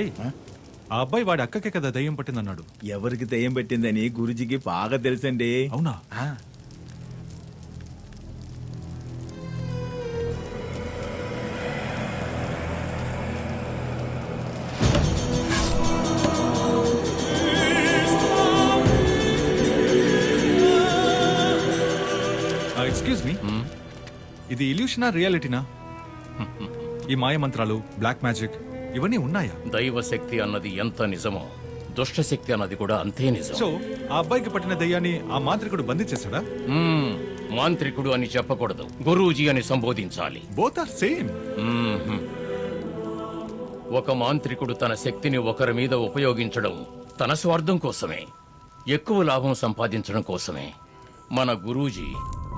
ఏయ్ ఆ అబ్బాయి వాడి అక్కకే కదా దయ్యం పట్టిందన్నాడు. ఎవరికి దయ్యం పెట్టిందని గురుజీకి బాగా తెలుసండి. అవునా? ఎక్స్క్యూజ్ మీ, ఇది ఇల్యూషనా రియాలిటీనా? ఈ మాయ మంత్రాలు, బ్లాక్ మ్యాజిక్ ఇవన్నీ ఉన్నాయా? దైవ శక్తి అన్నది ఎంత నిజమో దుష్ట శక్తి అన్నది కూడా అంతే నిజం. సో ఆ అబ్బాయికి పట్టిన దయ్యాన్ని ఆ మాంత్రికుడు బంధించేశాడా? మాంత్రికుడు అని చెప్పకూడదు, గురూజీ అని సంబోధించాలి. Both are same. ఒక మాంత్రికుడు తన శక్తిని ఒకరి మీద ఉపయోగించడం తన స్వార్థం కోసమే, ఎక్కువ లాభం సంపాదించడం కోసమే. మన గురూజీ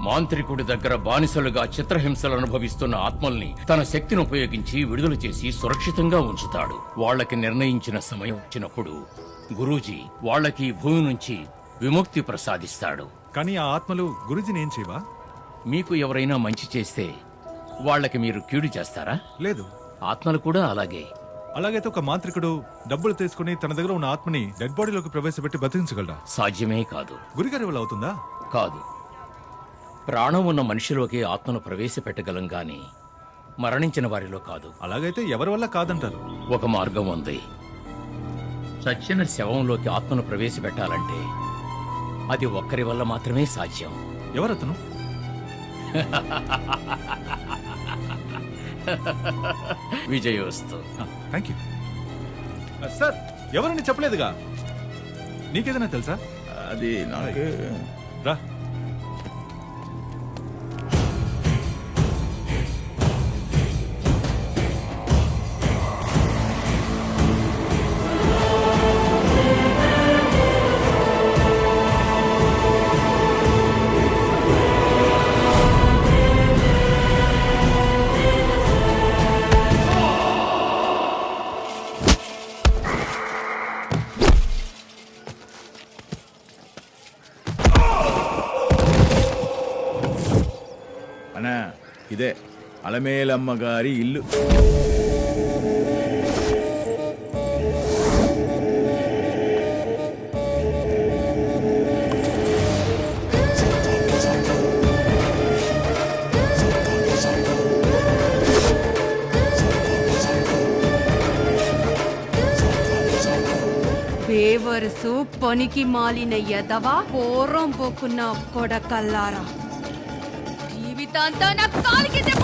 మాంత్రికుడి దగ్గర బానిసలుగా చిత్రహింసలు అనుభవిస్తున్న ఆత్మల్ని తన శక్తిని ఉపయోగించి విడుదల చేసి సురక్షితంగా ఉంచుతాడు. వాళ్ళకి నిర్ణయించిన సమయం వచ్చినప్పుడు గురూజీ వాళ్ళకి భూమి నుంచి విముక్తి ప్రసాదిస్తాడు. కానీ ఆ ఆత్మలు గురూజీని ఏం చేయవా? మీకు ఎవరైనా మంచి చేస్తే వాళ్ళకి మీరు కీడు చేస్తారా? లేదు. ఆత్మలు కూడా అలాగే. అలాగైతే ఒక మాంత్రికుడు డబ్బులు తీసుకుని తన దగ్గర ఉన్న ఆత్మని డెడ్ బాడీలోకి ప్రవేశపెట్టి బతికించగలడా? సాధ్యమే కాదు. గురిగారి వల్ల అవుతుందా? కాదు. ప్రాణం ఉన్న మనిషిలోకి ఆత్మను ప్రవేశపెట్టగలం గాని మరణించిన వారిలో కాదు. అలాగైతే ఎవరి వల్ల కాదంటారు? ఒక మార్గం ఉంది. చచ్చిన శవంలోకి ఆత్మను ప్రవేశపెట్టాలంటే అది ఒక్కరి వల్ల మాత్రమే సాధ్యం. ఎవరతను? విజయోస్తు. Thank you sir. ఎవరని చెప్పలేదుగా. నీకేదైనా తెలుసా? అది రా. అన్నా ఇదే అలమేలమ్మ గారి ఇల్లు. బేవరుసు పనికి మాలిన ఎదవా పోరం పోకున్న కొడకల్లారా జీవితాంతా నా కాలికి దెబ్బ